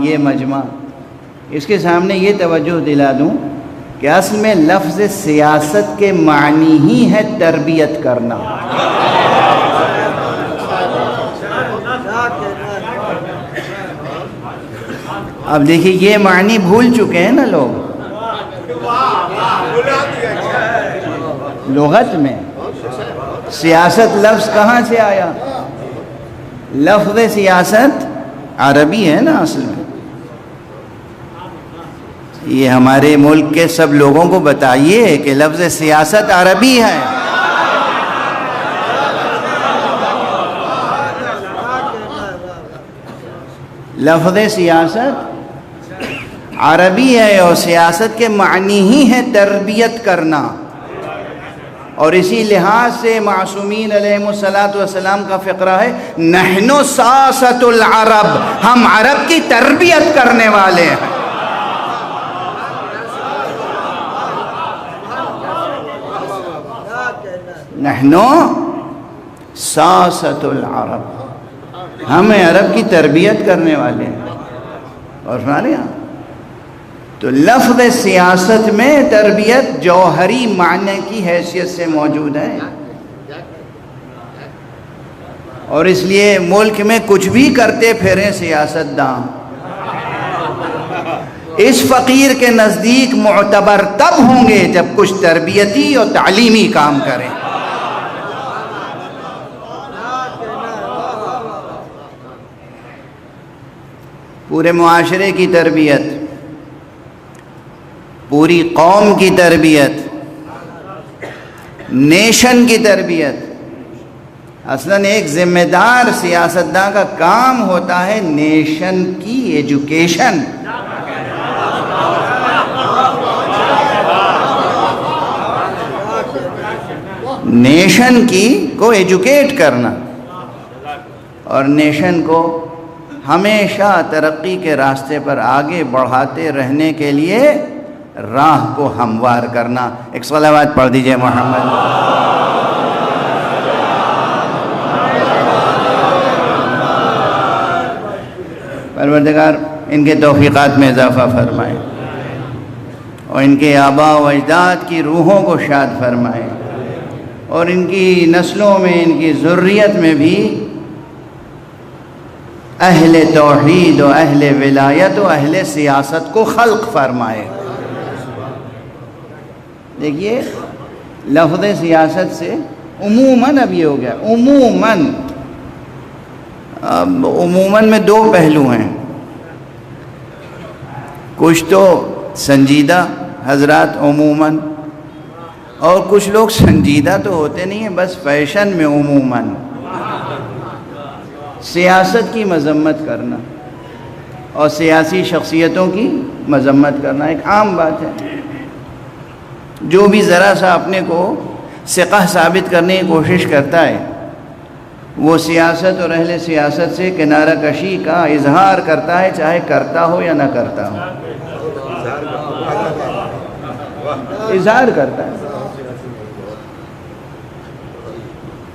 یہ مجمع، اس کے سامنے یہ توجہ دلا دوں کہ اصل میں لفظ سیاست کے معنی ہی ہے تربیت کرنا۔ اب دیکھیے یہ معنی بھول چکے ہیں نا لوگ لغت میں۔ سیاست لفظ کہاں سے آیا؟ لفظ سیاست عربی ہے نا اصل میں۔ یہ ہمارے ملک کے سب لوگوں کو بتائیے کہ لفظ سیاست عربی ہے۔ لفظ سیاست عربی ہے اور سیاست کے معنی ہی ہے تربیت کرنا، اور اسی لحاظ سے معصومین علیہم السلام کا فقرہ ہے نحن ساسۃ العرب، ہم عرب کی تربیت کرنے والے ہیں۔ نحن ساسۃ العرب، ہم عرب کی تربیت کرنے والے ہیں۔ اور سمجھ رہے ہیں؟ تو لفظ سیاست میں تربیت جوہری معنی کی حیثیت سے موجود ہے، اور اس لیے ملک میں کچھ بھی کرتے پھریں سیاست داں اس فقیر کے نزدیک معتبر تب ہوں گے جب کچھ تربیتی اور تعلیمی کام کریں۔ پورے معاشرے کی تربیت، پوری قوم کی تربیت، نیشن کی تربیت۔ اصلاً ایک ذمہ دار سیاستداں کا کام ہوتا ہے نیشن کی ایجوکیشن۔ نیشن کی کو ایجوکیٹ کرنا، اور نیشن کو ہمیشہ ترقی کے راستے پر آگے بڑھاتے رہنے کے لیے راہ کو ہموار کرنا۔ ایک صلوات پڑھ دیجئے محمد۔ پروردگار ان کے توفیقات میں اضافہ فرمائے، اور ان کے آباء و اجداد کی روحوں کو شاد فرمائے، اور ان کی نسلوں میں، ان کی ذریت میں بھی اہل توحید و اہل ولایت و اہل سیاست کو خلق فرمائے۔ دیکھیے لفظ سیاست سے عموماً اب یہ ہو گیا، عموماً میں دو پہلو ہیں۔ کچھ تو سنجیدہ حضرات عموماً، اور کچھ لوگ سنجیدہ تو ہوتے نہیں ہیں، بس فیشن میں عموماً سیاست کی مذمت کرنا اور سیاسی شخصیتوں کی مذمت کرنا ایک عام بات ہے۔ جو بھی ذرا سا اپنے کو ثقہ ثابت کرنے کی کوشش کرتا ہے وہ سیاست اور اہل سیاست سے کنارہ کشی کا اظہار کرتا ہے، چاہے کرتا ہو یا نہ کرتا ہو، اظہار کرتا ہے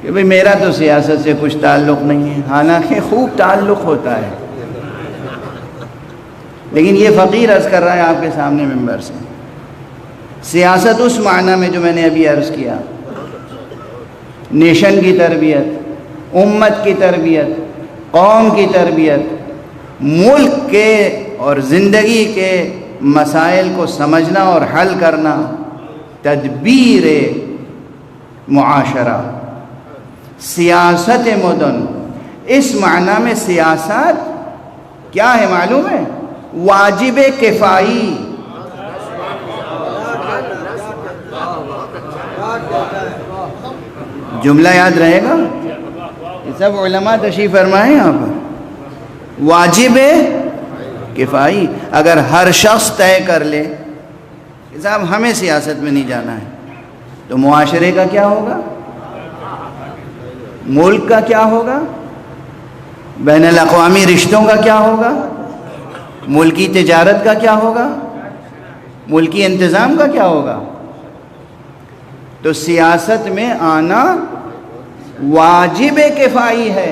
کہ بھئی میرا تو سیاست سے کچھ تعلق نہیں ہے، حالانکہ خوب تعلق ہوتا ہے۔ لیکن یہ فقیر عرض کر رہا ہے آپ کے سامنے ممبر سے، سیاست اس معنی میں جو میں نے ابھی عرض کیا، نیشن کی تربیت، امت کی تربیت، قوم کی تربیت، ملک کے اور زندگی کے مسائل کو سمجھنا اور حل کرنا، تدبیر معاشرہ، سیاست مدن۔ اس معنی میں سیاست کیا ہے معلوم ہے؟ واجب کفائی۔ جملہ یاد رہے گا، یہ سب علماء تشریف فرمائے یہاں پر۔ واجب کفائی، اگر ہر شخص طے کر لے کہ صاحب ہمیں سیاست میں نہیں جانا ہے، تو معاشرے کا کیا ہوگا؟ ملک کا کیا ہوگا؟ بین الاقوامی رشتوں کا کیا ہوگا؟ ملکی تجارت کا کیا ہوگا؟ ملکی انتظام کا کیا ہوگا؟ تو سیاست میں آنا واجب کفائی ہے۔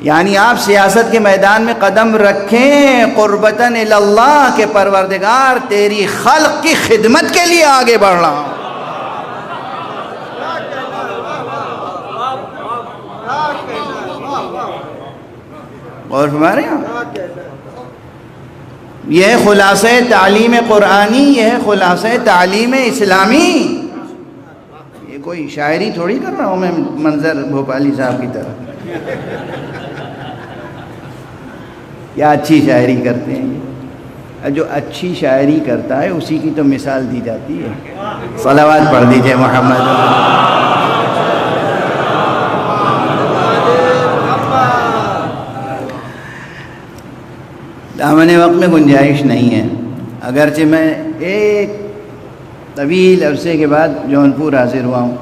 یعنی آپ سیاست کے میدان میں قدم رکھیں قربتاً الی اللہ کہ پروردگار تیری خلق کی خدمت کے لیے آگے بڑھ رہا ہوں. اور ہمارے یہاں یہ ہے خلاصہ تعلیم قرآنی، یہ ہے خلاصہ تعلیم اسلامی. یہ کوئی شاعری تھوڑی کر رہا ہوں میں منظر بھوپالی صاحب کی طرح. یا اچھی شاعری کرتے ہیں، جو اچھی شاعری کرتا ہے اسی کی تو مثال دی جاتی ہے. صلوات پڑھ دیجئے محمد. دامن وقت میں گنجائش نہیں ہے، اگرچہ میں ایک طویل عرصے کے بعد جونپور حاضر ہوا ہوں.